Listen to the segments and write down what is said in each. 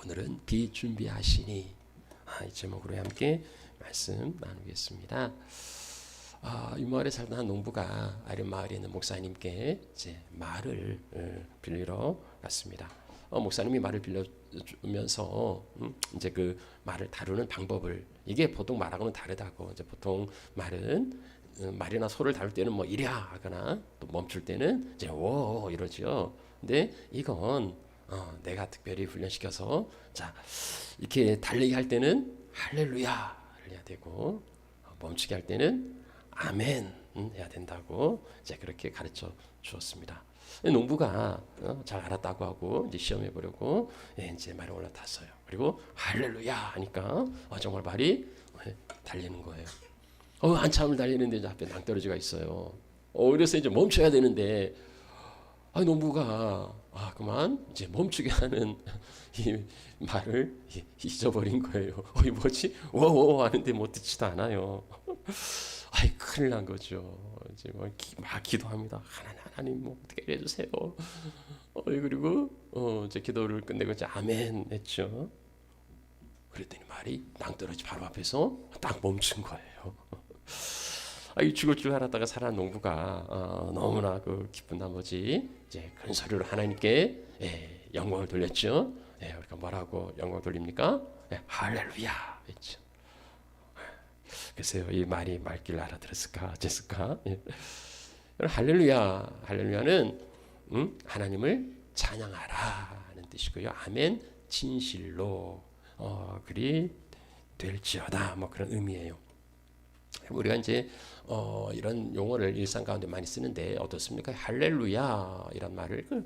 오늘은 비준비하시니 이 제목으로 함께 말씀 나누겠습니다. 이 마을에 살던 한 농부가 아련 마을에 있는 목사님께 이제 말을 빌리러 갔습니다. 목사님이 말을 빌려주면서 이제 그 말을 다루는 방법을, 이게 보통 말하고는 다르다고. 이제 보통 말은 말이나 소를 다룰 때는 뭐 이랴 하거나 또 멈출 때는 이제 오 이러죠. 근데 이건 내가 특별히 훈련시켜서 자 이렇게 달리기 할 때는 할렐루야를 해야 되고 멈추게 할 때는 아멘 해야 된다고 이제 그렇게 가르쳐 주었습니다. 농부가 잘 알았다고 하고 이제 시험해 보려고 이제 말에 올라탔어요. 그리고 할렐루야 하니까 정말 말이 달리는 거예요. 한참을 달리는데 이제 앞에 낭떠러지가 있어요. 그래서 이제 멈춰야 되는데 농부가 그만 이제 멈추게 하는 이 말을 잊어버린 거예요. 이 뭐지? 워워 하는데 뭐 듣지도 않아요. 큰일 난 거죠. 이제 막 기도합니다. 하나님 뭐 어떻게 해주세요. 그리고 이제 기도를 끝내고 이제 아멘 했죠. 그랬더니 말이 낭떠러지 바로 앞에서 딱 멈춘 거예요. 죽을 줄 알았다가 살아난 농부가 너무나 그 기쁜 나머지 이제 큰 소리로 하나님께 영광을 돌렸죠. 우리가 뭐라고 영광 돌립니까? 할렐루야 했죠. 글쎄요, 이 말이 말귀를 알아들었을까 어쨌을까? 할렐루야는 하나님을 찬양하라는 뜻이고요. 아멘 진실로 그리 될지어다 뭐 그런 의미예요. 우리가 이제 이런 용어를 일상 가운데 많이 쓰는데 어떻습니까? 할렐루야 이란 말을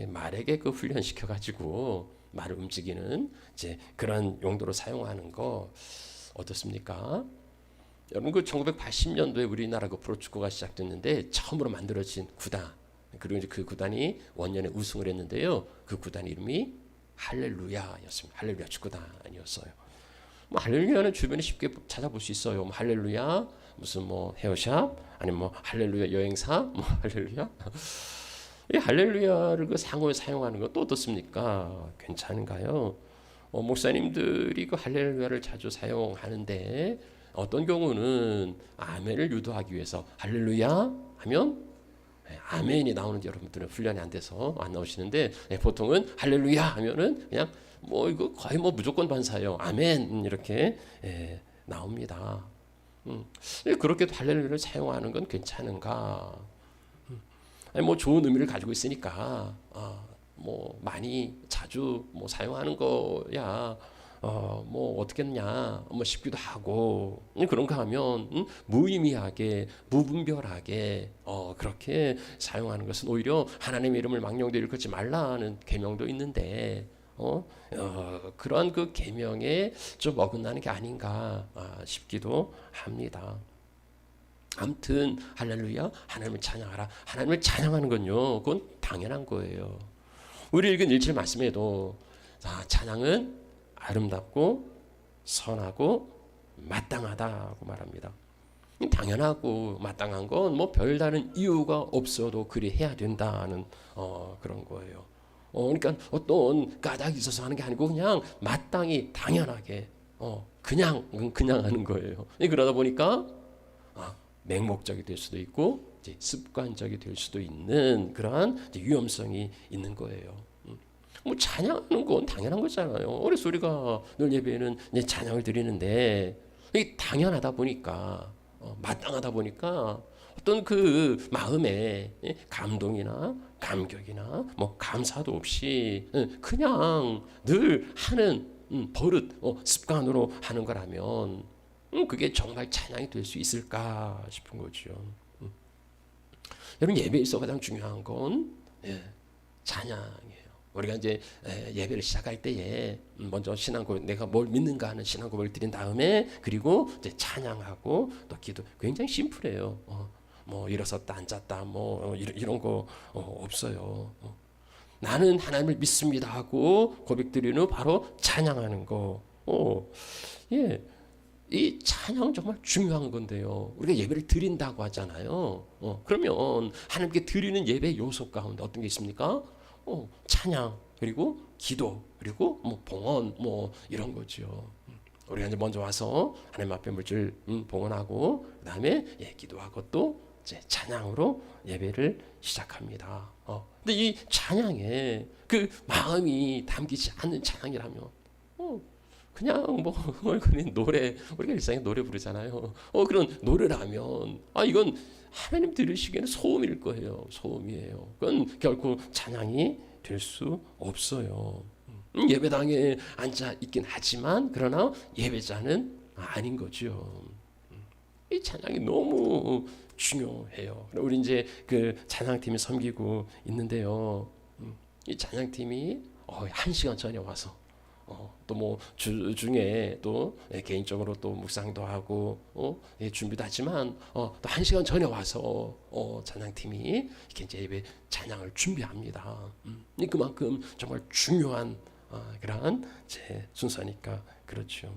말에게 훈련시켜 가지고 말을 움직이는 이제 그런 용도로 사용하는 거 어떻습니까? 여러분 1980년도에 우리나라 프로축구가 시작됐는데 처음으로 만들어진 구단, 그리고 이제 그 구단이 원년에 우승을 했는데요. 그 구단 이름이 할렐루야였습니다. 할렐루야 축구단이었어요. 할렐루야는 주변에 쉽게 찾아볼 수 있어요. 할렐루야 무슨 헤어샵 아니면 할렐루야 여행사 할렐루야. 이 할렐루야를 그 상호에 사용하는 건 또 어떻습니까? 괜찮은가요? 목사님들이 그 할렐루야를 자주 사용하는데 어떤 경우는 아멘을 유도하기 위해서 할렐루야 하면 아멘이 나오는데 여러분들은 훈련이 안 돼서 안 나오시는데 보통은 할렐루야 하면은 그냥 이거 거의 무조건 반사예요. 아멘 이렇게 나옵니다. 그렇게도 할렐루야를 사용하는 건 괜찮은가? 좋은 의미를 가지고 있으니까 많이 자주 사용하는 거야. 어떻겠냐 싶기도 하고 그런가 하면 무의미하게 무분별하게 그렇게 사용하는 것은 오히려 하나님의 이름을 망령되이 일컫지 말라는 계명도 있는데 그런 그 계명에 좀 어긋나는 게 아닌가 싶기도 합니다. 아무튼 할렐루야 하나님을 찬양하라. 하나님을 찬양하는 건요 그건 당연한 거예요. 우리 읽은 1절 말씀에도 찬양은 아름답고 선하고 마땅하다고 말합니다. 당연하고 마땅한 건 별다른 이유가 없어도 그리 해야 된다는 그런 거예요. 그러니까 어떤 까닭이 있어서 하는 게 아니고 그냥 마땅히 당연하게 그냥 하는 거예요. 그러다 보니까 맹목적이 될 수도 있고 이제 습관적이 될 수도 있는 그러한 위험성이 있는 거예요. 찬양하는 건 당연한 거잖아요. 그래서 우리가 늘 예배에는 찬양을 드리는데 이게 당연하다 보니까 마땅하다 보니까 어떤 그 마음에 감동이나 감격이나 감사도 없이 그냥 늘 하는 버릇 습관으로 하는 거라면 그게 정말 찬양이 될 수 있을까 싶은 거죠. 여러분 예배에서 가장 중요한 건 찬양이에요. 우리가 이제 예배를 시작할 때에 먼저 신앙 고백, 내가 뭘 믿는가 하는 신앙 고백을 드린 다음에 그리고 이제 찬양하고 또 기도. 굉장히 심플해요. 일어섰다 앉았다 이런 거 없어요. 나는 하나님을 믿습니다 하고 고백 드리는 후 바로 찬양하는 거. 이 찬양은 정말 중요한 건데요. 우리가 예배를 드린다고 하잖아요. 그러면 하나님께 드리는 예배 요소 가운데 어떤 게 있습니까? 찬양. 그리고 기도, 그리고 뭐 봉헌 뭐 이런 거죠. 우리가 이제 먼저 와서 하나님 앞에 물질 봉헌하고 그다음에 기도하고 또 이제 찬양으로 예배를 시작합니다. 근데 이 찬양에 그 마음이 담기지 않는 찬양이라면 그냥 뭐 흥얼거리는 노래, 우리가 일상에 노래 부르잖아요. 그런 노래라면 이건 하나님 들으시기에는 소음일 거예요. 소음이에요. 그건 결코 찬양이 될 수 없어요. 예배당에 앉아 있긴 하지만 그러나 예배자는 아닌 거죠. 이 찬양이 너무 중요해요. 우리 이제 그 찬양팀이 섬기고 있는데요. 이 찬양팀이 1시간 전에 와서 또 뭐 주중에 또 개인적으로 또 묵상도 하고 준비도 하지만 또 1시간 전에 와서 찬양팀이 이렇게 이제 예배 찬양을 준비합니다. 그만큼 정말 중요한 그러한 제 순서니까 그렇죠.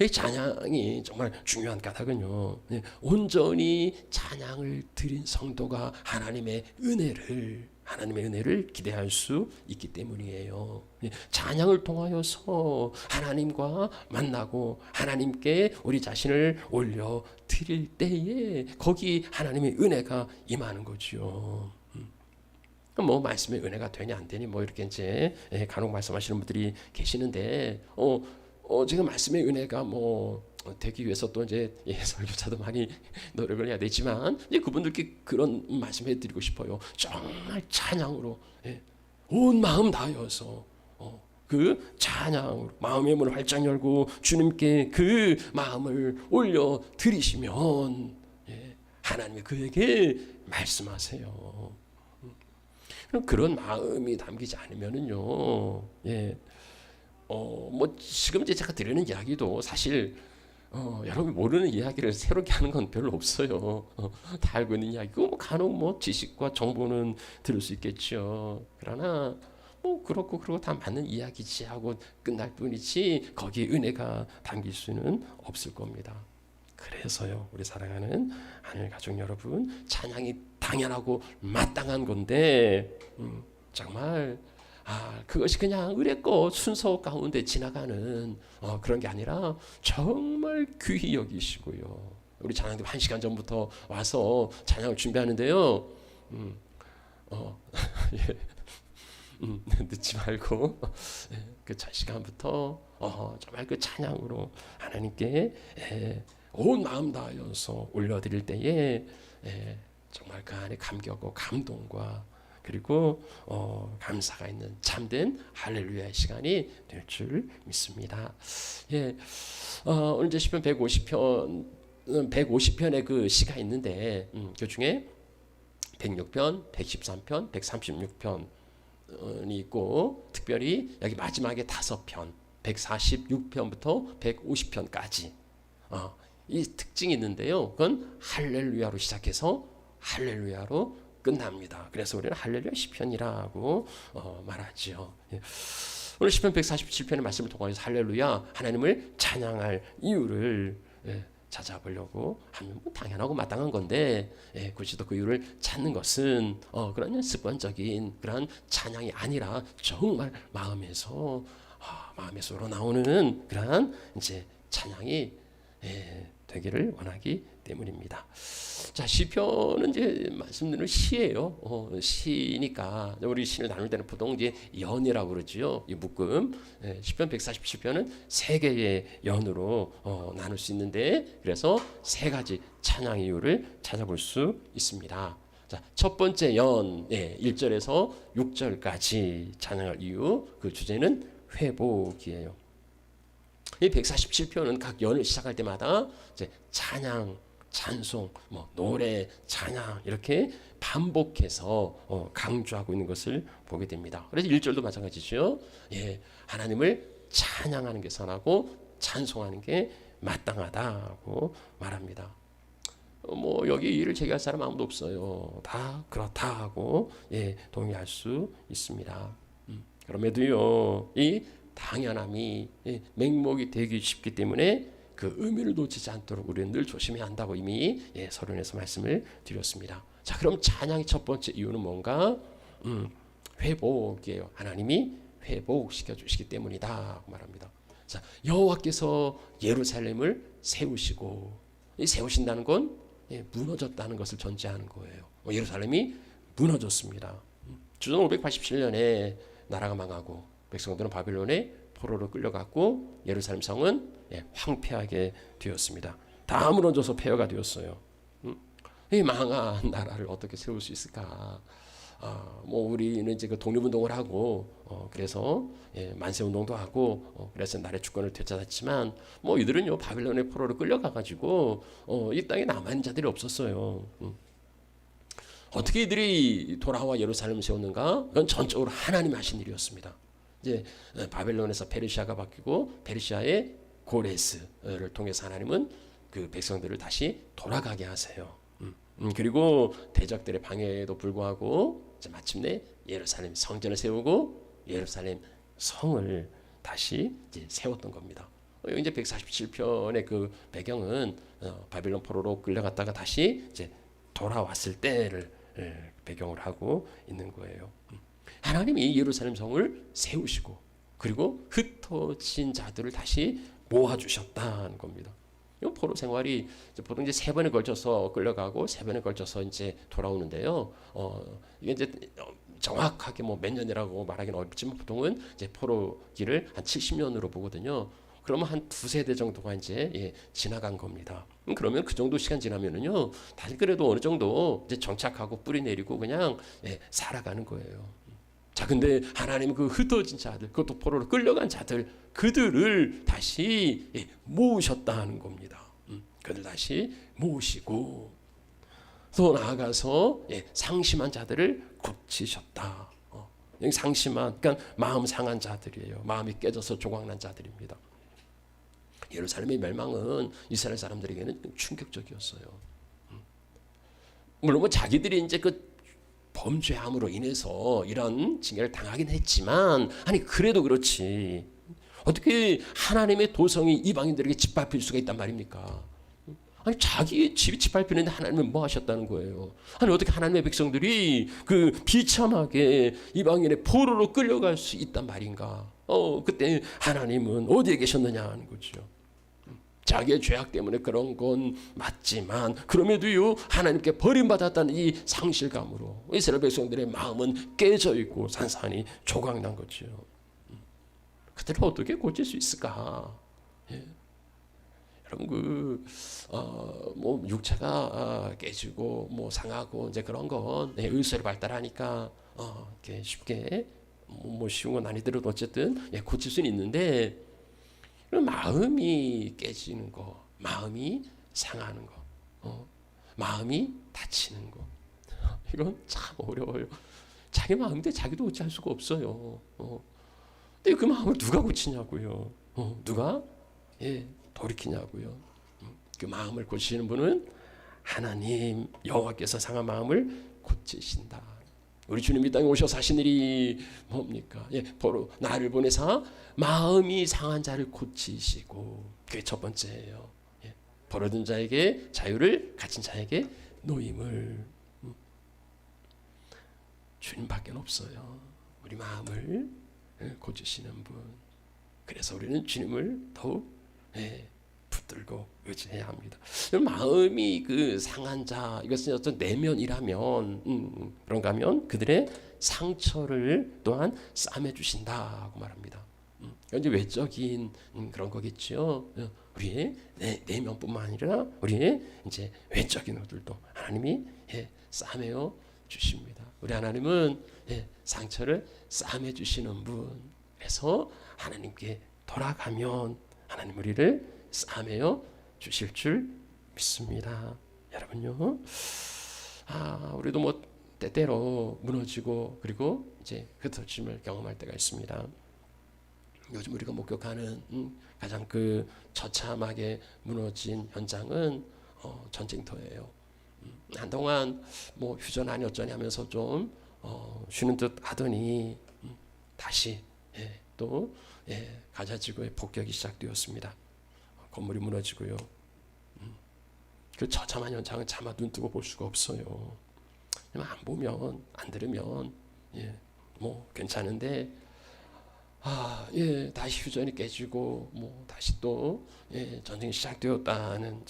이 찬양이 정말 중요한 까닭은요, 온전히 찬양을 드린 성도가 하나님의 은혜를 기대할 수 있기 때문이에요. 찬양을 통하여서 하나님과 만나고 하나님께 우리 자신을 올려 드릴 때에 거기 하나님의 은혜가 임하는 거죠. 뭐 말씀의 은혜가 되냐 안 되니 뭐 이렇게 이제 간혹 말씀하시는 분들이 계시는데 지금 말씀의 은혜가 뭐 되기 위해서 또 이제 설교자도 많이 노력을 해야 되지만 이제 그분들께 그런 말씀해 드리고 싶어요. 정말 찬양으로 온 마음 다하여서 그 찬양으로 마음의 문을 활짝 열고 주님께 그 마음을 올려 드리시면 하나님이 그에게 말씀하세요. 그런 마음이 담기지 않으면은요, 뭐 지금 이제 제가 드리는 이야기도 사실 여러분이 모르는 이야기를 새롭게 하는 건 별로 없어요. 다 알고 있는 이야기고 뭐 간혹 뭐 지식과 정보는 들을 수 있겠죠. 그러나 뭐 그렇고 다 맞는 이야기지 하고 끝날 뿐이지 거기에 은혜가 담길 수는 없을 겁니다. 그래서요, 우리 사랑하는 하늘 가족 여러분, 찬양이 당연하고 마땅한 건데 정말 그것이 그냥 의례껏 순서 가운데 지나가는 그런 게 아니라 정말 귀히 여기시고요. 우리 찬양팀 1시간 전부터 와서 찬양을 준비하는데요. 늦지 말고 그 첫 시간부터 정말 그 찬양으로 하나님께 온 마음 다하여서 올려드릴 때에 정말 그 안에 감격과 감동과 그리고 감사가 있는 참된 할렐루야의 시간이 될 줄 믿습니다. 오늘 이제 시편 150편의 그 시가 있는데 그 중에 106편, 113편, 136편이 있고 특별히 여기 마지막에 5편, 146편부터 150편까지 이 특징이 있는데요. 그건 할렐루야로 시작해서 할렐루야로 끝납니다. 그래서 우리는 할렐루야 시편이라고 말하죠. 오늘 시편 147편의 말씀을 통해서 할렐루야 하나님을 찬양할 이유를 찾아보려고 하면 뭐 당연하고 마땅한 건데 굳이 또 그 이유를 찾는 것은 그런 습관적인 그런 찬양이 아니라 정말 마음에서 우러나오는 그런 이제 찬양이 되기를 원하기 때문입니다. 자, 시편은 이제 말씀드리는 시예요. 시니까 우리 시를 나눌 때는 보통 이제 연이라고 그러지요. 이 묶음. 시편 147편은 세 개의 연으로 나눌 수 있는데 그래서 세 가지 찬양 이유를 찾아볼 수 있습니다. 자, 첫 번째 연 1절에서 6절까지 찬양할 이유, 그 주제는 회복이에요. 이 147편은 각 연을 시작할 때마다 이제 찬양, 찬송, 뭐 노래, 찬양 이렇게 반복해서 강조하고 있는 것을 보게 됩니다. 그래서 1절도 마찬가지죠. 하나님을 찬양하는 게 선하고 찬송하는 게 마땅하다고 말합니다. 뭐 여기 이를 제기할 사람 아무도 없어요. 다 그렇다 하고 동의할 수 있습니다. 그럼에도요, 이 당연함이 맹목이 되기 쉽기 때문에 그 의미를 놓치지 않도록 우리는 늘 조심해야 한다고 이미 서론에서 말씀을 드렸습니다. 자, 그럼 찬양의 첫 번째 이유는 뭔가? 회복이에요. 하나님이 회복시켜 주시기 때문이다 말합니다. 자, 여호와께서 예루살렘을 세우시고, 이 세우신다는 건 무너졌다는 것을 전제하는 거예요. 예루살렘이 무너졌습니다. 주전 587년에 나라가 망하고 백성들은 바빌론에 포로로 끌려갔고 예루살렘 성은 황폐하게 되었습니다. 다 무너져서 폐허가 되었어요. 이 망한 나라를 어떻게 세울 수 있을까? 뭐 우리는 이제 그 독립운동을 하고 그래서 만세운동도 하고 그래서 나라의 주권을 되찾았지만 뭐 이들은요 바빌론의 포로로 끌려가가지고 이 땅에 남아있는 자들이 없었어요. 어떻게 이들이 돌아와 예루살렘을 세웠는가? 그건 전적으로 하나님이 하신 일이었습니다. 이제 바벨론에서 페르시아가 바뀌고 페르시아의 고레스를 통해서 하나님은 그 백성들을 다시 돌아가게 하세요. 그리고 대적들의 방해에도 불구하고 이제 마침내 예루살렘 성전을 세우고 예루살렘 성을 다시 이제 세웠던 겁니다. 이제 147편의 그 배경은 바빌론 포로로 끌려갔다가 다시 이제 돌아왔을 때를 배경으로 하고 있는 거예요. 하나님이 예루살렘 성을 세우시고 그리고 흩어진 자들을 다시 모아주셨다는 겁니다. 포로 생활이 보통 이제 3번에 걸쳐서 끌려가고 3번에 걸쳐서 이제 돌아오는데요. 이게 이제 정확하게 뭐 몇 년이라고 말하기는 어렵지만 보통은 이제 포로기를 한 70년으로 보거든요. 그러면 한 2세대 정도가 이제 지나간 겁니다. 그러면 그 정도 시간 지나면은요, 다시 그래도 어느 정도 이제 정착하고 뿌리 내리고 그냥 살아가는 거예요. 자, 근데 하나님 그 흩어진 자들, 그것도 포로로 끌려간 자들, 그들을 다시 모으셨다는 겁니다. 그들 다시 모으시고 또 나아가서 상심한 자들을 고치셨다. 여기 상심한, 그러니까 마음 상한 자들이에요. 마음이 깨져서 조각난 자들입니다. 예루살렘의 멸망은 이스라엘 사람들에게는 충격적이었어요. 물론 뭐 자기들이 이제 그 범죄함으로 인해서 이런 징계를 당하긴 했지만, 아니 그래도 그렇지 어떻게 하나님의 도성이 이방인들에게 짓밟힐 수가 있단 말입니까? 아니 자기 집이 짓밟히는데 하나님은 뭐 하셨다는 거예요? 아니 어떻게 하나님의 백성들이 그 비참하게 이방인의 포로로 끌려갈 수 있단 말인가? 그때 하나님은 어디에 계셨느냐 하는 거죠. 자기의 죄악 때문에 그런 건 맞지만 그럼에도요 하나님께 버림받았다는 이 상실감으로 이스라엘 백성들의 마음은 깨져 있고 산산이 조각난 거죠. 그들을 어떻게 고칠 수 있을까? 여러분 뭐 육체가 깨지고 뭐 상하고 이제 그런 건 의술이 발달하니까 이렇게 쉽게 뭐 쉬운 건 아니더라도 어쨌든 고칠 수는 있는데. 마음이 깨지는 거, 마음이 상하는 거, 마음이 다치는 거, 이건 참 어려워요. 자기 마음인데 자기도 어찌할 수가 없어요. 근데 그 마음을 누가 고치냐고요? 누가 돌이키냐고요? 그 마음을 고치시는 분은 하나님 여호와께서 상한 마음을 고치신다. 우리 주님이 땅에 오셔서 하신 일이 뭡니까? 바로 나를 보내사 마음이 상한 자를 고치시고, 그게 첫 번째예요. 버려진 자에게 자유를, 가진 자에게 노임을. 주님밖에 없어요. 우리 마음을 고치시는 분. 그래서 우리는 주님을 더욱 붙들고 의지해야 합니다. 마음이 그 상한 자, 이것은 어떤 내면이라면 그런가 하면 그들의 상처를 또한 싸매 주신다고 말합니다. 이제 외적인 그런 거겠죠. 우리의 내면뿐만 아니라 우리의 이제 외적인 것들도 하나님이 싸매어 주십니다. 우리 하나님은 상처를 싸매 주시는 분. 그래서 하나님께 돌아가면 하나님 우리를 싸매어 주실 줄 믿습니다. 여러분요, 우리도 뭐 때때로 무너지고 그리고 이제 흩어짐을 경험할 때가 있습니다. 요즘 우리가 목격하는 가장 그 처참하게 무너진 현장은 전쟁터예요. 한동안 뭐 휴전 어쩌니 하면서 좀 쉬는 듯 하더니 다시 또 가자 지구의 폭격이 시작되었습니다. 건물이 무너지고요. 그 처참한 현장은 차마 눈 뜨고 볼 수가 없어요. 안 보면 안 들으면 뭐 괜찮은데 다시 휴전이 깨지고 뭐 다시 또 전쟁이 시작되었다는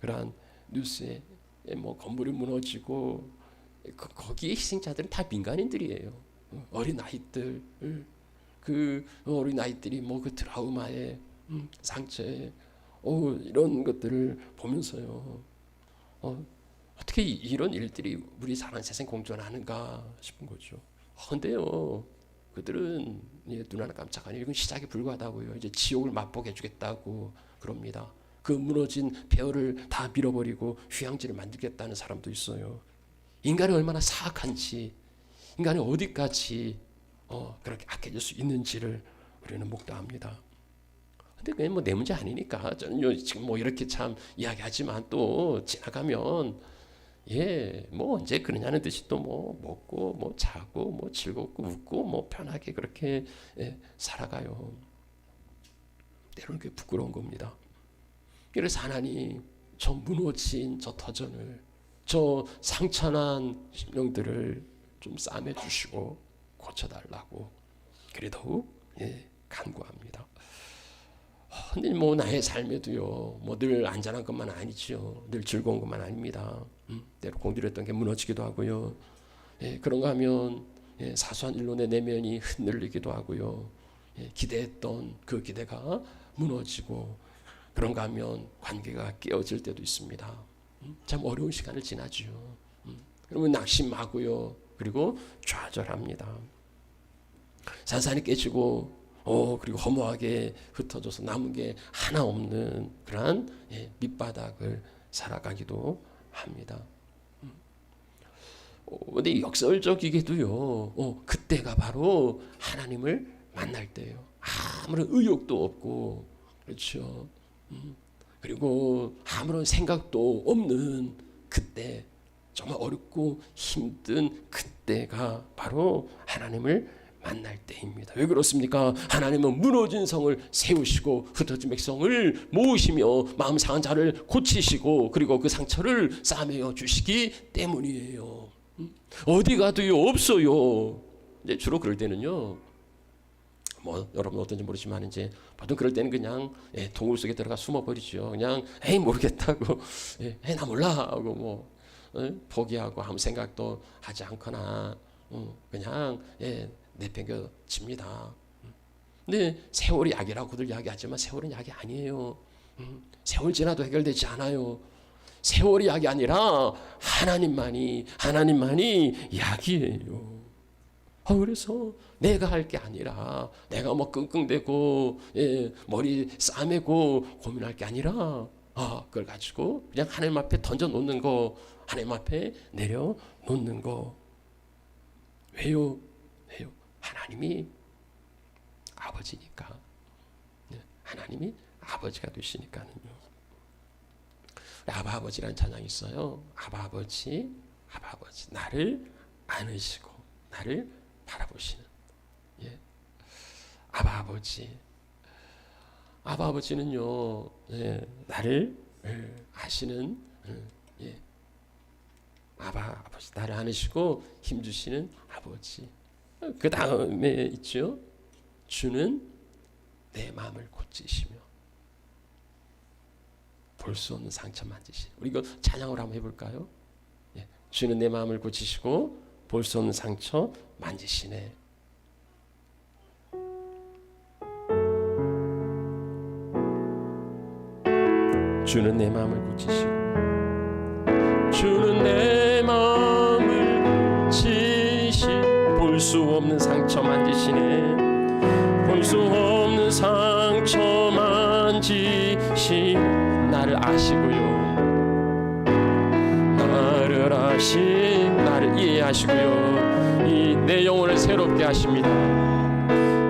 그러한 뉴스에 뭐 건물이 무너지고 거기에 희생자들은 다 민간인들이에요. 어린 아이들, 그 어린 아이들이 뭐 그 트라우마에 상처에 이런 것들을 보면서요. 어떻게 이런 일들이 우리 사는 세상 공존하는가 싶은 거죠. 근데요, 그들은 눈 하나 깜짝 안 하고 이건 시작에 불과하다고요. 이제 지옥을 맛보게 해주겠다고 그럽니다. 그 무너진 폐허를 다 밀어버리고 휴양지를 만들겠다는 사람도 있어요. 인간이 얼마나 사악한지, 인간이 어디까지 그렇게 악해질 수 있는지를 우리는 목도합니다. 근데 그게 뭐 내 문제 아니니까 저는 지금 뭐 이렇게 참 이야기하지만 또 지나가면 뭐 언제 그러냐는 듯이 또 뭐 먹고 뭐 자고 뭐 즐겁고 웃고 뭐 편하게 그렇게 살아가요. 때로는 그게 부끄러운 겁니다. 그래서 하나님 저 무너진 저 터전을, 저 상처난 심령들을 좀 싸매 주시고 고쳐달라고 그래도 간구합니다. 근데 뭐 나의 삶에도요, 뭐 늘 안전한 것만 아니죠. 늘 즐거운 것만 아닙니다. 때로 공들였던 게 무너지기도 하고요. 그런가 하면 사소한 일로 내 내면이 흔들리기도 하고요. 기대했던 그 기대가 무너지고, 그런가 하면 관계가 깨어질 때도 있습니다. 참 어려운 시간을 지나죠. 그러면 낙심하고요. 그리고 좌절합니다. 산산이 깨지고 그리고 허무하게 흩어져서 남은 게 하나 없는 그러한 밑바닥을 살아가기도 합니다. 근데 역설적이게도요, 그때가 바로 하나님을 만날 때예요. 아무런 의욕도 없고, 그렇죠. 그리고 아무런 생각도 없는 그때, 정말 어렵고 힘든 그때가 바로 하나님을 만날 때입니다. 왜 그렇습니까? 하나님은 무너진 성을 세우시고 흩어진 백성을 모으시며 마음 상한 자를 고치시고 그리고 그 상처를 싸매어 주시기 때문이에요. 어디 가도요 없어요. 이제 주로 그럴 때는요, 뭐 여러분 어떤지 모르지만 이제 보통 그럴 때는 그냥 동굴 속에 들어가 숨어버리죠. 그냥 에이 모르겠다고, 나 몰라 하고 뭐 포기하고 아무 생각도 하지 않거나 그냥 내팽겨칩니다. 근데 세월이 약이라고들 이야기하지만 세월은 약이 아니에요. 세월 지나도 해결되지 않아요. 세월이 약이 아니라 하나님만이 약이에요. 그래서 내가 할 게 아니라, 내가 뭐 끙끙대고 머리 싸매고 고민할 게 아니라 그걸 가지고 그냥 하나님 앞에 던져 놓는 거, 하나님 앞에 내려 놓는 거. 왜요? 하나님이 아버지니까. 하나님이 아버지가 되시니까는요. 아버지라는 찬양이 있어요. 아버지, 나를 안으시고 나를 바라보시는 아버지는요, 나를 아시는 아버지, 나를 안으시고 힘주시는 아버지. 그 다음에 있죠. 주는 내 마음을 고치시며 볼 수 없는 상처 만지시. 우리 이거 찬양으로 한번 해볼까요? 주는 내 마음을 고치시고 볼 수 없는 상처 만지시네. 주는 내 마음을 고치시고, 주는 내 마음을 고치시. 볼 수 없는 상처 만지시네. 볼 수 없는 상처 만지시. 나를 아시고요, 나를 이해하시고요, 이 내 영혼을 새롭게 하십니다.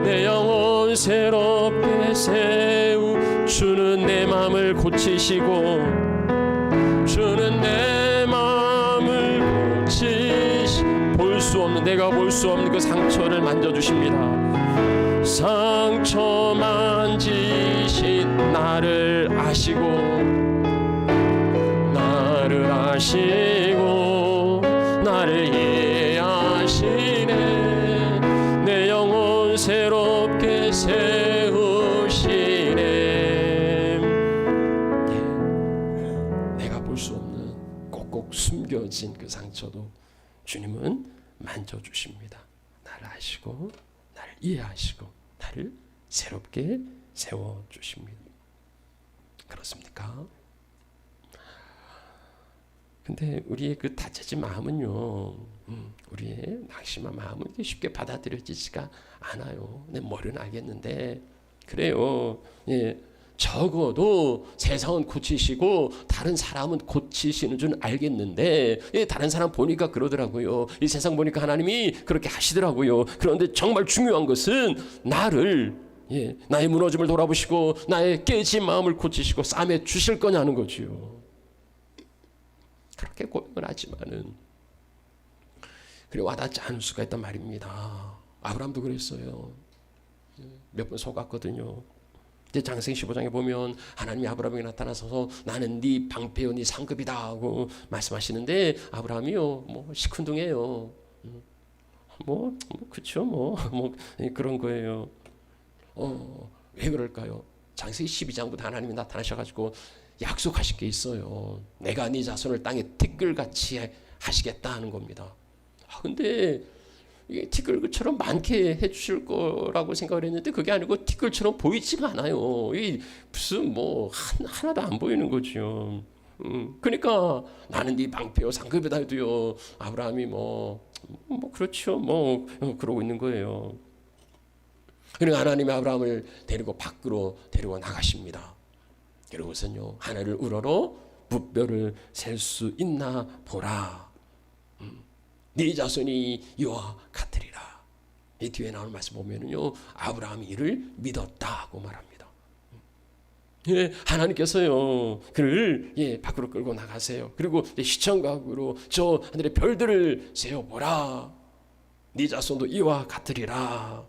내 영혼 새롭게 주는 내 마음을 고치시고, 주는 내 마음을 고치시. 내가 볼 수 없는 그 상처를 만져주십니다. 상처 만지신 나를 아시고, 나를 이해하시네. 새롭게 세우시네. 내가 볼 수 없는 꼭꼭 숨겨진 그 상처도 주님은 만져주십니다. 나를 아시고 나를 이해하시고 나를 새롭게 세워주십니다. 그렇습니까? 근데 우리의 그 다쳐진 마음은요, 우리의 낙심한 마음은 쉽게 받아들여지지가 않아요. 내 머리는 알겠는데, 그래요. 예, 적어도 세상은 고치시고 다른 사람은 고치시는 줄 알겠는데, 예, 다른 사람 보니까 그러더라고요. 이 세상 보니까 하나님이 그렇게 하시더라고요. 그런데 정말 중요한 것은 나를, 예, 나의 무너짐을 돌아보시고 나의 깨진 마음을 고치시고 싸매 주실 거냐는 거지요. 그렇게 고백을 하지만은 그래 와닿지 않을 수가 있단 말입니다. 아브라함도 그랬어요. 몇 번 속았거든요. 이제 장세기 15장에 보면 하나님이 아브라함에게 나타나서 나는 네 방패요 네 상급이다 하고 말씀하시는데 아브라함이요 뭐 시큰둥해요. 그쵸 그런 거예요. 왜 그럴까요? 장세기 12장부터 하나님이 나타나셔가지고 약속하실 게 있어요. 내가 네 자손을 땅에 티끌같이 하시겠다 하는 겁니다. 근데 이게 티끌처럼 많게 해주실 거라고 생각을 했는데 그게 아니고 티끌처럼 보이지가 않아요. 이게 무슨 하나도 안 보이는 거죠. 그러니까 나는 네 방패요 상급이다 해도요. 아브라함이 그렇죠. 그러고 있는 거예요. 그러니까 하나님이 아브라함을 데리고 밖으로 데리고 나가십니다. 그러고선요 하늘을 우러러 무뼈를 셀 수 있나 보라. 네 자손이 이와 같으리라. 이 뒤에 나오는 말씀 보면은요 아브라함이 이를 믿었다고 말합니다. 예, 하나님께서요 그를 밖으로 끌고 나가세요. 그리고 시청각으로 저 하늘의 별들을 세어 보라. 네 자손도 이와 같으리라.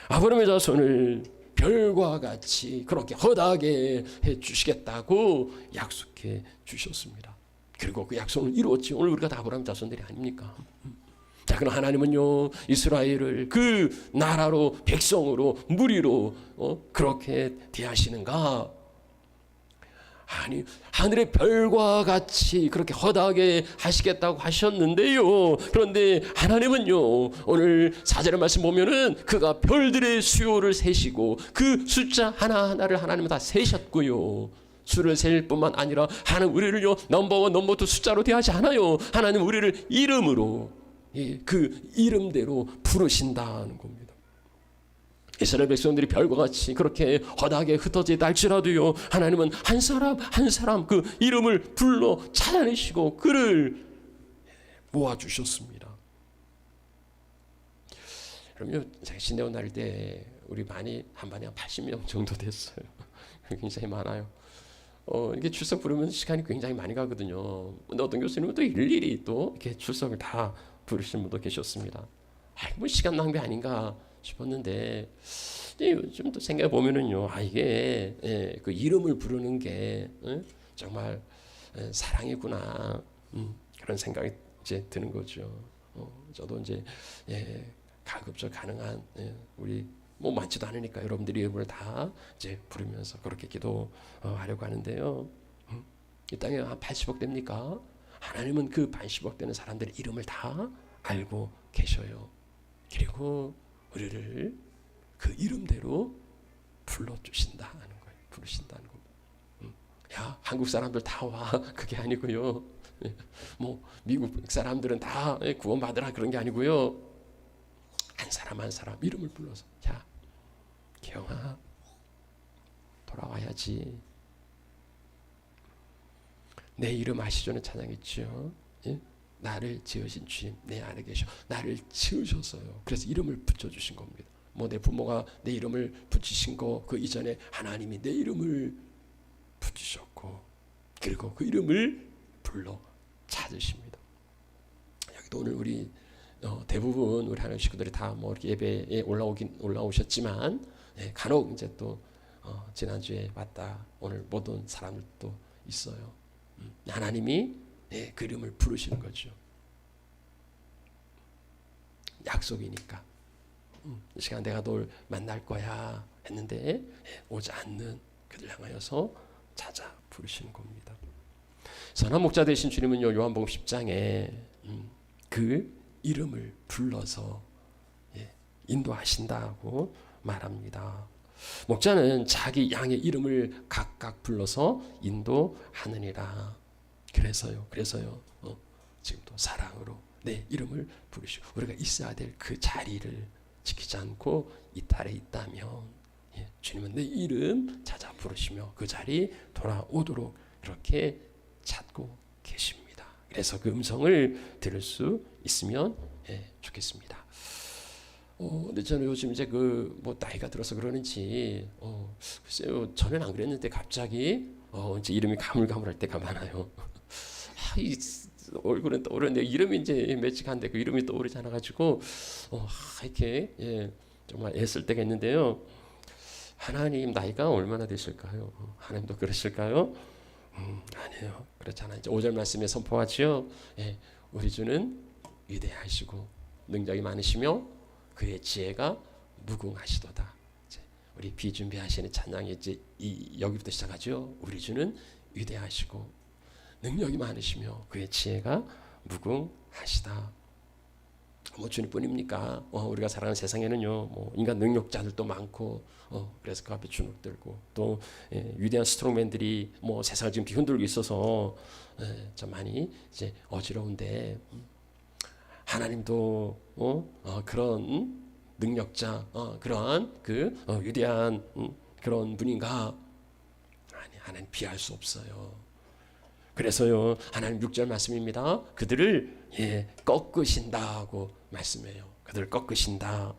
아브라함의 자손을 별과 같이 그렇게 허다하게 해 주시겠다고 약속해 주셨습니다. 그리고 그 약속을 이루었지. 오늘 우리가 다 아브라함 자손들이 아닙니까? 자, 그럼 하나님은요 이스라엘을 그 나라로 백성으로 무리로 그렇게 대하시는가? 아니 하늘의 별과 같이 그렇게 허다하게 하시겠다고 하셨는데요. 그런데 하나님은요 오늘 4절의 말씀 보면은 그가 별들의 수요를 세시고 그 숫자 하나하나를 하나님은 다 세셨고요. 수를 셀 뿐만 아니라 하나님 우리를요 넘버원 넘버2 숫자로 대하지 않아요. 하나님 우리를 이름으로 그 이름대로 부르신다는 겁니다. 이스라엘 백성들이 별과 같이 그렇게 허다하게 흩어지다 할지라도요 하나님은 한 사람 한 사람 그 이름을 불러 찾아내시고 그를 모아주셨습니다. 그러면 신대원 날 때 우리 반이 한 반에 한 80명 정도 됐어요. 굉장히 많아요. 이게 출석 부르면 시간이 굉장히 많이 가거든요. 근데 어떤 교수님은 또 일일이 또 이렇게 출석을 다 부르시는 분도 계셨습니다. 시간 낭비 아닌가 싶었는데 요즘 또 생각해 보면은요, 이게 그 이름을 부르는 게 정말 사랑이구나 그런 생각이 이제 드는 거죠. 저도 이제 가급적 가능한 우리 많지도 않으니까 여러분들이 이름을 다 이제 부르면서 그렇게 기도하려고 하는데요. 이 땅에 한 80억 됩니까? 하나님은 그 80억 되는 사람들의 이름을 다 알고 계셔요. 그리고 우리를 그 이름대로 불러주신다는 거예요. 부르신다는 겁니다. 야, 한국 사람들 다 와. 그게 아니고요. 미국 사람들은 다 구원받으라 그런 게 아니고요. 한 사람 한 사람 이름을 불러서 야, 기영아 돌아와야지. 내 이름 아시죠는 찬양했죠. 나를 지으신 주님 내 안에 계셔. 나를 지으셨어요. 그래서 이름을 붙여주신 겁니다. 내 부모가 내 이름을 붙이신 거 그 이전에 하나님이 내 이름을 붙이셨고 그리고 그 이름을 불러 찾으십니다. 여기도 오늘 우리 대부분 우리 하나님 식구들이 다 예배에 올라오셨지만 간혹 이제 또 지난주에 왔다 오늘 못 온 사람들도 있어요. 하나님이 그 이름을 부르시는 거죠. 약속이니까. 이 시간 내가 널 만날 거야 했는데 오지 않는 그들 향하여서 찾아 부르시는 겁니다. 선한 목자 되신 주님은요, 요한복음 10장에 그 이름을 불러서 인도하신다고 말합니다. 목자는 자기 양의 이름을 각각 불러서 인도하느니라. 그래서요 지금도 사랑으로 내 이름을 부르시고 우리가 있어야 될 그 자리를 지키지 않고 이탈해 있다면 주님은 내 이름 찾아 부르시며 그 자리 돌아오도록 이렇게 찾고 계십니다. 그래서 그 음성을 들을 수 있으면 좋겠습니다. 근데 저는 요즘 이제 뭐 나이가 들어서 그러는지 글쎄요, 전에는 안 그랬는데 갑자기 이제 이름이 가물가물할 때가 많아요. 이 얼굴은 떠오르는데 이름이 이제 매직한데 그 이름이 떠오르지 않아가지고 이렇게 정말 애쓸 때가 있는데요. 하나님 나이가 얼마나 되실까요? 하나님도 그러실까요? 아니에요. 그렇잖아요. 이제 5절 말씀에 선포하지요. 우리 주는 위대하시고 능력이 많으시며 그의 지혜가 무궁하시도다. 우리 비준비하시는 찬양이 이제 여기부터 시작하죠. 우리 주는 위대하시고 능력이 많으시며 그의 지혜가 무궁하시다. 뭐 주님뿐입니까? 우리가 살아가는 세상에는요, 뭐 인간 능력자들도 많고, 그래서 그 앞에 주눅들고 또 위대한 스트롱맨들이 뭐 세상을 지금 뒤흔들고 있어서 좀 많이 이제 어지러운데 하나님도 그런 능력자, 그러한 그 위대한 그런 분인가? 아니, 하나님 비할 수 없어요. 그래서요, 하나님 6절 말씀입니다. 그들을 꺾으신다고 말씀해요. 그들을 꺾으신다.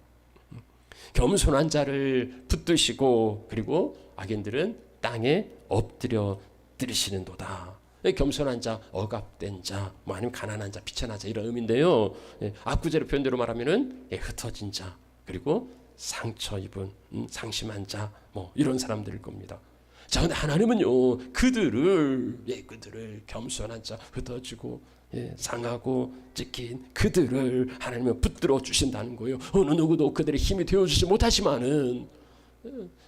겸손한 자를 붙드시고 그리고 악인들은 땅에 엎드려 들으시는도다. 겸손한 자, 억압된 자, 뭐 아니면 가난한 자, 비천한 자 이런 의미인데요. 앞구제로 표현대로 말하면은 흩어진 자, 그리고 상처 입은 상심한 자, 뭐 이런 사람들일 겁니다. 자, 근데 하나님은요, 그들을 겸손한 자, 흩어지고 상하고 찢긴 그들을 하나님은 붙들어 주신다는 거예요. 어느 누구도 그들의 힘이 되어주지 못하지만은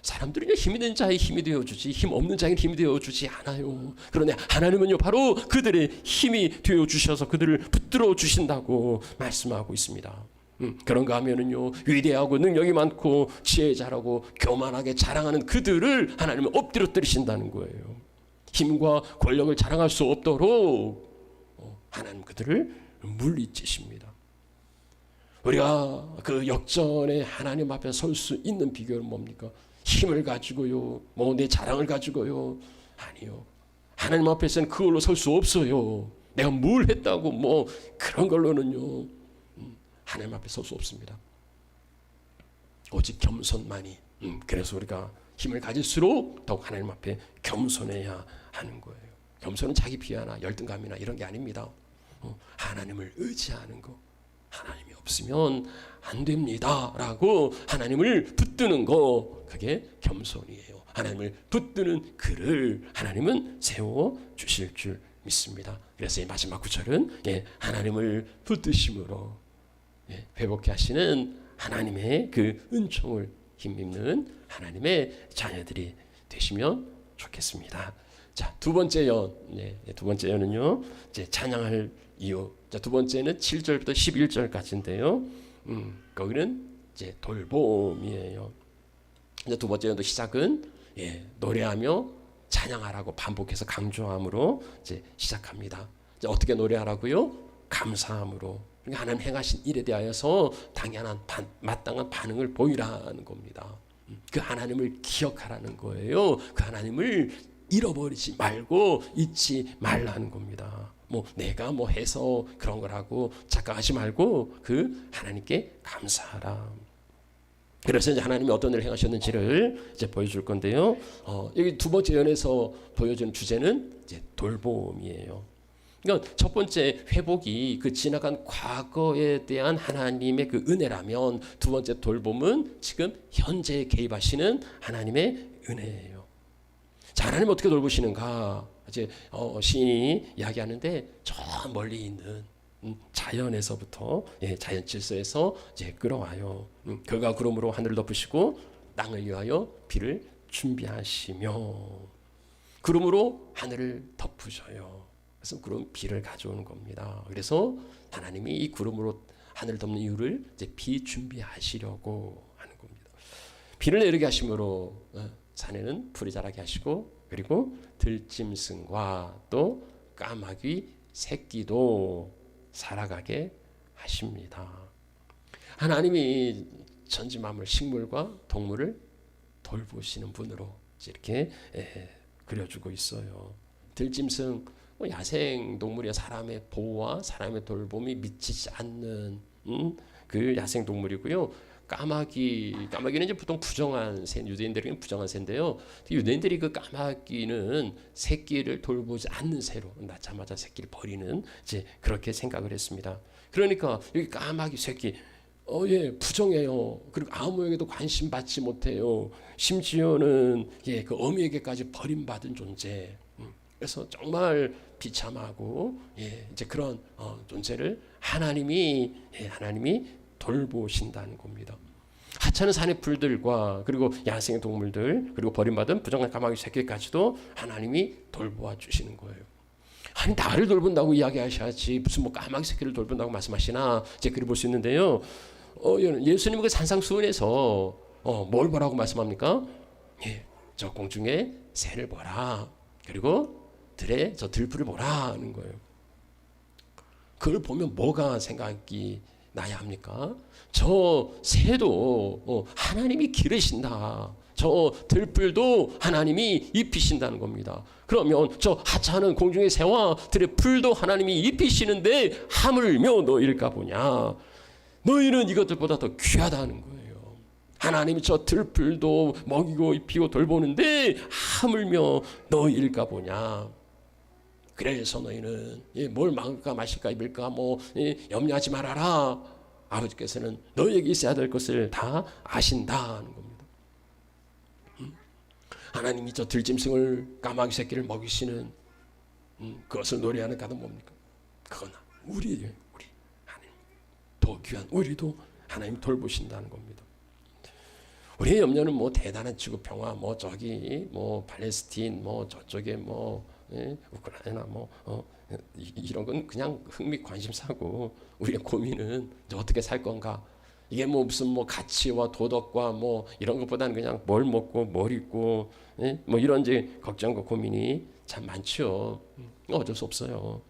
사람들은요, 힘이 된 자의 힘이 되어주지 힘 없는 자에게 힘이 되어주지 않아요. 그런데 하나님은요, 바로 그들의 힘이 되어주셔서 그들을 붙들어 주신다고 말씀하고 있습니다. 그런가 하면은요, 위대하고 능력이 많고 지혜 잘하고 교만하게 자랑하는 그들을 하나님은 엎드려 때리신다는 거예요. 힘과 권력을 자랑할 수 없도록 하나님 그들을 물리치십니다. 우리가 그 역전에 하나님 앞에 설 수 있는 비결은 뭡니까? 힘을 가지고요, 뭐 내 자랑을 가지고요, 아니요. 하나님 앞에서는 그걸로 설 수 없어요. 내가 뭘 했다고 뭐 그런 걸로는요, 하나님 앞에 설 수 없습니다. 오직 겸손만이. 그래서 우리가 힘을 가질수록 더욱 하나님 앞에 겸손해야 하는 거예요. 겸손은 자기 비하나 열등감이나 이런 게 아닙니다. 하나님을 의지하는 거. 하나님이 없으면 안 됩니다 라고 하나님을 붙드는 거, 그게 겸손이에요. 하나님을 붙드는 그를 하나님은 세워 주실 줄 믿습니다. 그래서 이 마지막 구절은 하나님을 붙드심으로 회복케 하시는 하나님의 그 은총을 힘입는 하나님의 자녀들이 되시면 좋겠습니다. 자, 두 번째 예언은요, 이제 찬양할 이유. 자, 두 번째는 7절부터 11절까지인데요. 거기는 이제 돌봄이에요. 이제 두 번째 예언도 시작은 노래하며 찬양하라고 반복해서 강조함으로 이제 시작합니다. 이제 어떻게 노래하라고요? 감사함으로. 그러니까 하나님 행하신 일에 대하여서 당연한 마땅한 반응을 보이라는 겁니다. 그 하나님을 기억하라는 거예요. 그 하나님을 잃어버리지 말고 잊지 말라는 겁니다. 뭐 내가 뭐 해서 그런 거라고 착각하지 말고 그 하나님께 감사하라. 그래서 이제 하나님이 어떤 일을 행하셨는지를 이제 보여줄 건데요. 여기 두 번째 예언에서 보여주는 주제는 이제 돌봄이에요. 그러니까 첫 번째 회복이 그 지나간 과거에 대한 하나님의 그 은혜라면, 두 번째 돌봄은 지금 현재에 개입하시는 하나님의 은혜예요. 자, 하나님 어떻게 돌보시는가? 이제 시인이 이야기하는데 저 멀리 있는 자연에서부터 자연 질서에서 이제 끌어와요. 그가 구름으로 하늘을 덮으시고 땅을 위하여 비를 준비하시며 구름으로 하늘을 덮으셔요. 그래서 구름 비를 가져오는 겁니다. 그래서 하나님이 이 구름으로 하늘을 덮는 이유를 이제 비 준비하시려고 하는 겁니다. 비를 내리게 하심으로 산에는 풀이 자라게 하시고 그리고 들짐승과 또 까마귀 새끼도 살아가게 하십니다. 하나님이 천지 만물 식물과 동물을 돌보시는 분으로 이렇게 그려주고 있어요. 들짐승 야생 동물이야. 사람의 보호와 사람의 돌봄이 미치지 않는 그 야생 동물이고요. 까마귀는 이제 보통 부정한 새, 유대인들에게는 부정한 새인데요. 유대인들이 그 까마귀는 새끼를 돌보지 않는 새로 낳자마자 새끼를 버리는 이제 그렇게 생각을 했습니다. 그러니까 여기 까마귀 새끼 부정해요. 그리고 아무에게도 관심 받지 못해요. 심지어는 그 어미에게까지 버림받은 존재. 그래서 정말 비참하고 이제 그런 존재를 하나님이 돌보신다는 겁니다. 하찮은 산의 풀들과 그리고 야생의 동물들 그리고 버림받은 부정한 까마귀 새끼까지도 하나님이 돌보아 주시는 거예요. 아니 나를 돌본다고 이야기하셔야지 무슨 뭐 까마귀 새끼를 돌본다고 말씀하시나 이제 그리 볼 수 있는데요. 예수님은 그 산상수훈에서 뭘 보라고 말씀합니까? 저 공중에 새를 보라. 그리고 들에 저 들풀을 보라 하는 거예요. 그걸 보면 뭐가 생각이 나야 합니까? 저 새도 하나님이 기르신다. 저 들풀도 하나님이 입히신다는 겁니다. 그러면 저 하찮은 공중의 새와 들의 풀도 하나님이 입히시는데 하물며 너희일까 보냐. 너희는 이것들보다 더 귀하다는 거예요. 하나님이 저 들풀도 먹이고 입히고 돌보는데 하물며 너희일까 보냐. 그래서 너희는 뭘 먹을까 마실까 입을까 염려하지 말아라. 아버지께서는 너희에게 있어야 될 것을 다 아신다는 겁니다. 하나님이 저 들짐승을 까마귀 새끼를 먹이시는 그것을 노래하는 가는 뭡니까? 그건 우리 하나님 더 귀한 우리도 하나님 돌보신다는 겁니다. 우리의 염려는 대단한 지구 평화 저기 팔레스틴 저쪽에 우크라이나 이런 건 그냥 흥미 관심사고 우리의 고민은 어떻게 살 건가. 이게 무슨 가치와 도덕과 이런 것보다는 그냥 뭘 먹고 뭘 입고 이런 이제 걱정과 고민이 참 많죠. 어쩔 수 없어요.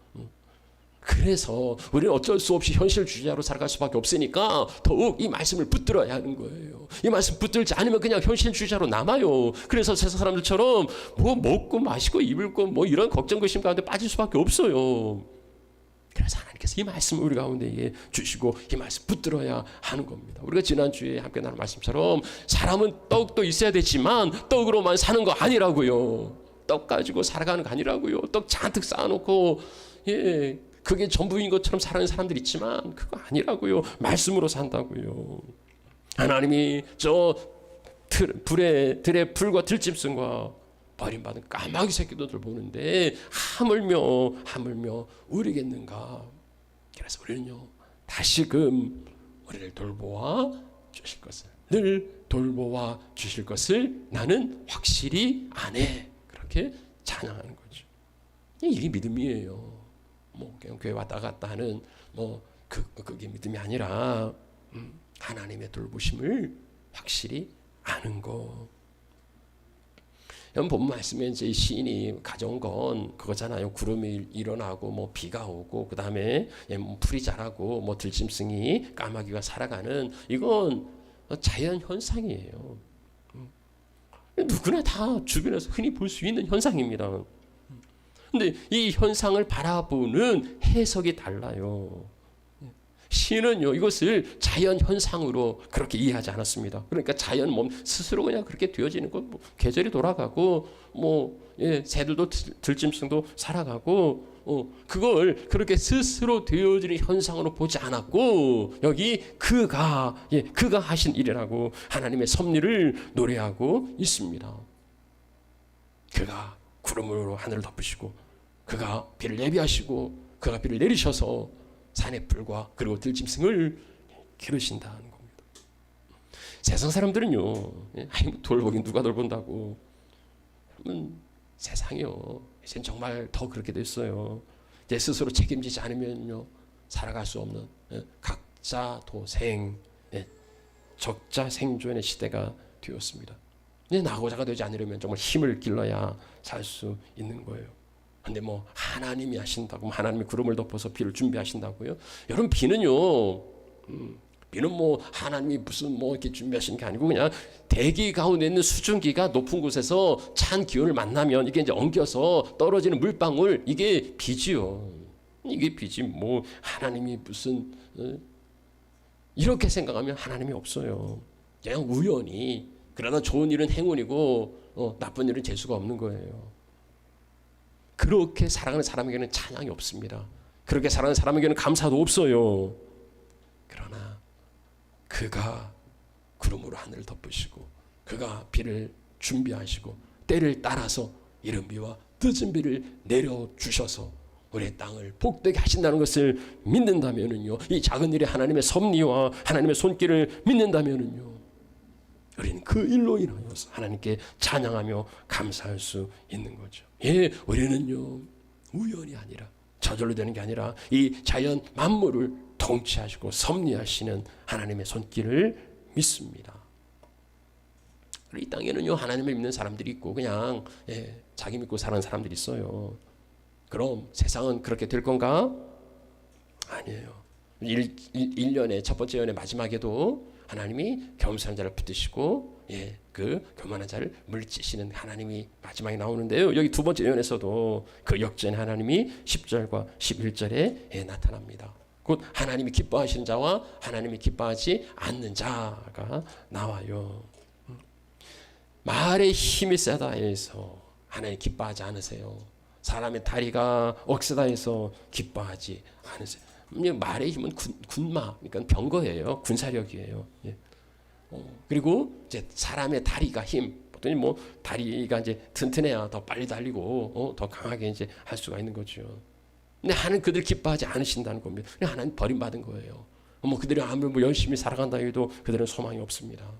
그래서 우리는 어쩔 수 없이 현실주의자로 살아갈 수밖에 없으니까 더욱 이 말씀을 붙들어야 하는 거예요. 이 말씀 붙들지 않으면 그냥 현실주의자로 남아요. 그래서 세상 사람들처럼 먹고 마시고 입을 거 이런 걱정 근심 가운데 빠질 수밖에 없어요. 그래서 하나님께서 이 말씀을 우리 가운데 주시고 이 말씀 붙들어야 하는 겁니다. 우리가 지난주에 함께 나눈 말씀처럼 사람은 떡도 있어야 되지만 떡으로만 사는 거 아니라고요. 떡 가지고 살아가는 거 아니라고요. 떡 잔뜩 쌓아놓고 그게 전부인 것처럼 살아가는 사람들 있지만 그거 아니라고요. 말씀으로 산다고요. 하나님이 저 들의 풀과 들짐승과 버림받은 까마귀 새끼들을 보는데 하물며 우리겠는가. 그래서 우리는요 다시금 우리를 돌보아 주실 것을 늘 돌보아 주실 것을 나는 확실히 아네. 그렇게 찬양하는 거죠. 이게 믿음이에요. 그냥 교회 왔다 갔다 하는 그게 믿음이 아니라 하나님의 돌보심을 확실히 아는 거. 여러분 본 말씀에 이제 시인이 가져온 건 그거잖아요. 구름이 일어나고 비가 오고 그 다음에 풀이 자라고 들짐승이 까마귀가 살아가는 이건 자연 현상이에요. 누구나 다 주변에서 흔히 볼 수 있는 현상입니다. 근데 이 현상을 바라보는 해석이 달라요. 시인은요 이것을 자연 현상으로 그렇게 이해하지 않았습니다. 그러니까 자연 몸 스스로 그냥 그렇게 되어지는 것, 계절이 돌아가고 새들도 들짐승도 살아가고 그걸 그렇게 스스로 되어지는 현상으로 보지 않았고 여기 그가 하신 일이라고 하나님의 섭리를 노래하고 있습니다. 그가 구름으로 하늘을 덮으시고 그가 비를 예비하시고 그가 비를 내리셔서 산의 불과 그리고 들짐승을 기르신다는 겁니다. 세상 사람들은요, 아이 돌보긴 누가 돌본다고. 그러면 세상이요, 이제 정말 더 그렇게 됐어요. 이제 스스로 책임지지 않으면요 살아갈 수 없는 각자 도생, 적자 생존의 시대가 되었습니다. 이제 나고자가 되지 않으려면 정말 힘을 길러야 살 수 있는 거예요. 근데 뭐 하나님이 하신다고, 하나님이 구름을 덮어서 비를 준비하신다고요? 여러분, 비는요, 비는 뭐 하나님이 무슨 뭐 이렇게 준비하신 게 아니고 그냥 대기 가운데 있는 수증기가 높은 곳에서 찬 기온을 만나면 이게 이제 엉겨서 떨어지는 물방울, 이게 비지요. 이게 비지. 뭐 하나님이 무슨 이렇게 생각하면 하나님이 없어요. 그냥 우연히. 그러나 좋은 일은 행운이고 나쁜 일은 재수가 없는 거예요. 그렇게 살아가는 사람에게는 찬양이 없습니다. 그렇게 살아가는 사람에게는 감사도 없어요. 그러나 그가 구름으로 하늘을 덮으시고 그가 비를 준비하시고 때를 따라서 이른 비와 늦은 비를 내려주셔서 우리의 땅을 복되게 하신다는 것을 믿는다면은요, 이 작은 일에 하나님의 섭리와 하나님의 손길을 믿는다면은요, 우리는 그 일로 인하여서 하나님께 찬양하며 감사할 수 있는 거죠. 예, 우리는요 우연이 아니라, 저절로 되는 게 아니라 이 자연 만물을 통치하시고 섭리하시는 하나님의 손길을 믿습니다. 이 땅에는요 하나님을 믿는 사람들이 있고 그냥 자기 믿고 사는 사람들이 있어요. 그럼 세상은 그렇게 될 건가? 아니에요. 1년의 첫 번째 연의 마지막에도 하나님이 겸손한 자를 붙드시고 그 교만한 자를 물리치시는 하나님이 마지막에 나오는데요. 여기 두 번째 예언에서도 그 역전의 하나님이 10절과 11절에 나타납니다. 곧 하나님이 기뻐하시는 자와 하나님이 기뻐하지 않는 자가 나와요. 말의 힘이 세다 해서 하나님 기뻐하지 않으세요. 사람의 다리가 억세다 해서 기뻐하지 않으세요. 말의 힘은 군마, 그러니까 병거예요. 군사력이에요. 그리고 이제 사람의 다리가 힘, 보통 뭐 다리가 이제 튼튼해야 더 빨리 달리고 더 강하게 이제 할 수가 있는 거죠. 근데 하나님 그들 기뻐하지 않으신다는 겁니다. 하나님 버림받은 거예요. 뭐 그들이 아무리 뭐 열심히 살아간다 해도 그들은 소망이 없습니다.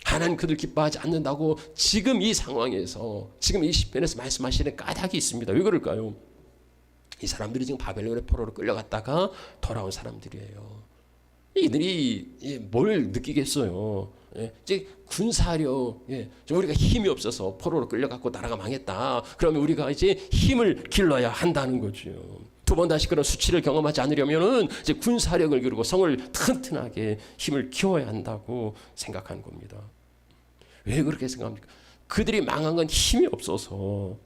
하나님 그들 기뻐하지 않는다고 지금 이 상황에서, 지금 이 시편에서 말씀하시는 까닭이 있습니다. 왜 그럴까요? 이 사람들이 지금 바벨론의 포로로 끌려갔다가 돌아온 사람들이에요. 이들이 뭘 느끼겠어요? 이제 군사력, 우리가 힘이 없어서 포로로 끌려갔고 나라가 망했다. 그러면 우리가 이제 힘을 길러야 한다는 거죠. 두 번 다시 그런 수치를 경험하지 않으려면은 이제 군사력을 기르고 성을 튼튼하게 힘을 키워야 한다고 생각하는 겁니다. 왜 그렇게 생각합니까? 그들이 망한 건 힘이 없어서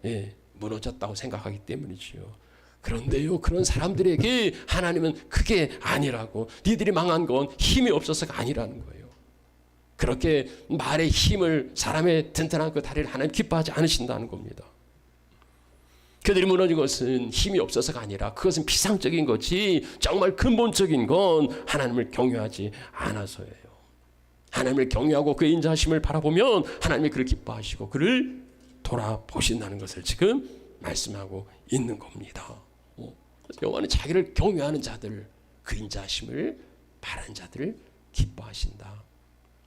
무너졌다고 생각하기 때문이지요. 그런데요, 그런 사람들에게 하나님은 그게 아니라고, 니들이 망한 건 힘이 없어서가 아니라는 거예요. 그렇게 말의 힘을, 사람의 튼튼한 그 다리를 하나님 기뻐하지 않으신다는 겁니다. 그들이 무너진 것은 힘이 없어서가 아니라 그것은 피상적인 거지 정말 근본적인 건 하나님을 경외하지 않아서예요. 하나님을 경외하고 그의 인자하심을 바라보면 하나님이 그를 기뻐하시고 그를 돌아보신다는 것을 지금 말씀하고 있는 겁니다. 여호와는 자기를 경외하는 자들, 그 인자하심을 바라는 자들을 기뻐하신다.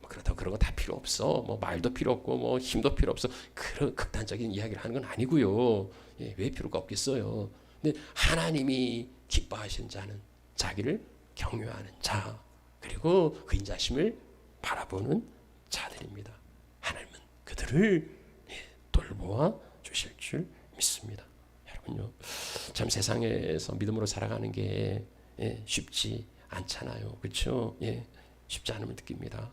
그렇다고 그런 거 다 필요 없어. 뭐 말도 필요 없고 뭐 힘도 필요 없어. 그런 극단적인 이야기를 하는 건 아니고요. 왜 필요가 없겠어요. 근데 하나님이 기뻐하시는 자는 자기를 경외하는 자, 그리고 그 인자심을 바라보는 자들입니다. 하나님은 그들을 돌보아 주실 줄 믿습니다. 여러분요, 참 세상에서 믿음으로 살아가는 게 쉽지 않잖아요. 그렇죠? 쉽지 않음을 느낍니다.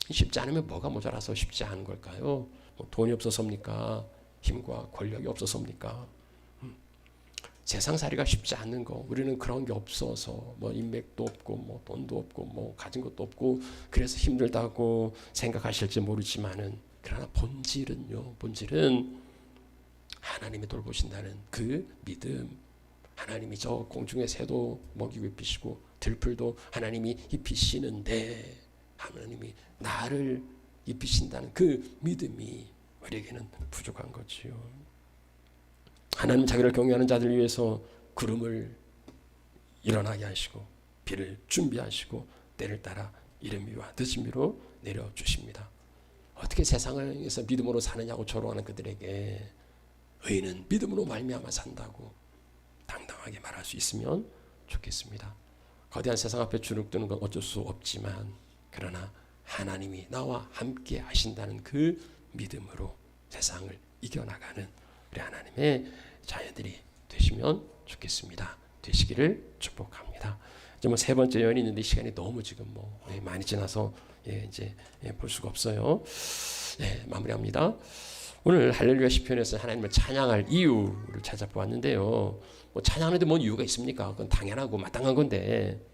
쉽지 않으면 뭐가 모자라서 쉽지 않은 걸까요? 뭐 돈이 없어서입니까? 힘과 권력이 없어서입니까? 세상살이가 쉽지 않는 거, 우리는 그런 게 없어서 뭐 인맥도 없고 뭐 돈도 없고 뭐 가진 것도 없고 그래서 힘들다고 생각하실지 모르지만은, 그러나 본질은요, 본질은 하나님이 돌보신다는 그 믿음, 하나님이 저 공중의 새도 먹이고 입히시고 들풀도 하나님이 입히시는데 하나님이 나를 입히신다는 그 믿음이 우리에게는 부족한 거지요. 하나님 자기를 경외하는 자들 위해서 구름을 일어나게 하시고 비를 준비하시고 때를 따라 이른 비와 늦은 비로 내려주십니다. 어떻게 세상에서 믿음으로 사느냐고 조롱하는 그들에게 의인은 믿음으로 말미암아 산다고 당당하게 말할 수 있으면 좋겠습니다. 거대한 세상 앞에 주눅드는 건 어쩔 수 없지만 그러나 하나님이 나와 함께 하신다는 그 믿음으로 세상을 이겨나가는 우리 하나님의 자녀들이 되시면 좋겠습니다. 되시기를 축복합니다. 이제 뭐 세 번째 요인이 있는데 시간이 너무 지금 뭐 많이 지나서 이제 볼 수가 없어요. 마무리합니다. 오늘 할렐루야 시편에서 하나님을 찬양할 이유를 찾아보았는데요. 뭐 찬양하는데 뭔 이유가 있습니까? 그건 당연하고 마땅한 건데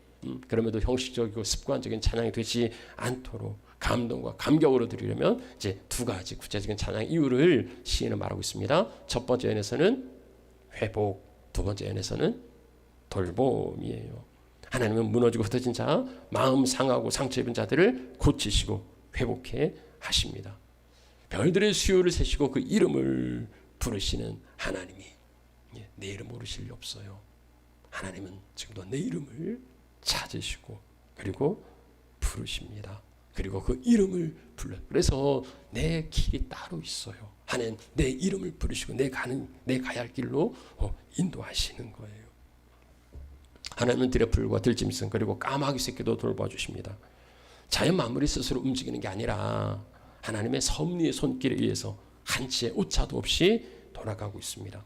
그럼에도 형식적이고 습관적인 찬양이 되지 않도록 감동과 감격으로 드리려면 이제 두 가지 구체적인 찬양 이유를 시인은 말하고 있습니다. 첫 번째 연에서는 회복, 두 번째 연에서는 돌봄이에요. 하나님은 무너지고 흩어진 자, 마음 상하고 상처 입은 자들을 고치시고 회복해 하십니다. 별들의 수요를 세시고 그 이름을 부르시는 하나님이 내 이름 모르실 리 없어요. 하나님은 지금도 내 이름을 찾으시고 그리고 부르십니다. 그리고 그 이름을 불러요. 그래서 내 길이 따로 있어요. 하나님 내 이름을 부르시고 내 가야 할 길로 인도하시는 거예요. 하나님은 들의 풀과 들짐승 그리고 까마귀 새끼도 돌봐주십니다. 자연 만물이 스스로 움직이는 게 아니라 하나님의 섭리의 손길에 의해서 한치의 오차도 없이 돌아가고 있습니다.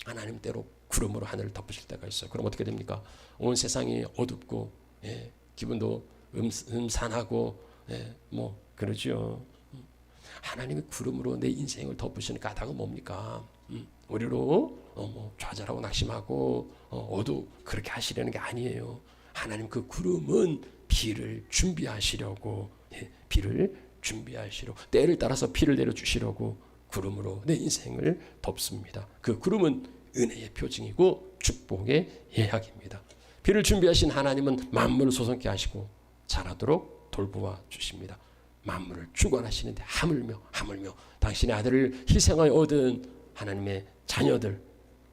하나님 때로 구름으로 하늘을 덮으실 때가 있어요. 그럼 어떻게 됩니까? 온 세상이 어둡고 기분도 음산하고 뭐 그러죠. 하나님이 구름으로 내 인생을 덮으시는 까닭은 뭡니까? 우리로 뭐 좌절하고 낙심하고 그렇게 하시려는 게 아니에요. 하나님 그 구름은 비를 준비하시려고 비를 준비하시려고 때를 따라서 비를 내려주시려고 구름으로 내 인생을 덮습니다. 그 구름은 은혜의 표징이고 축복의 예약입니다. 비를 준비하신 하나님은 만물을 소성케 하시고 자라도록 돌보아 주십니다. 만물을 주관하시는데 하물며 당신의 아들을 희생하여 얻은 하나님의 자녀들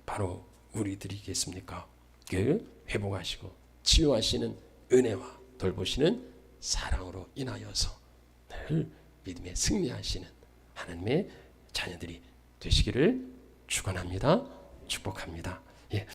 바로 우리들이겠습니까? 그 회복하시고 치유하시는 은혜와 돌보시는 사랑으로 인하여서 늘 믿음에 승리하시는 하나님의 자녀들이 되시기를 축원합니다. 축복합니다.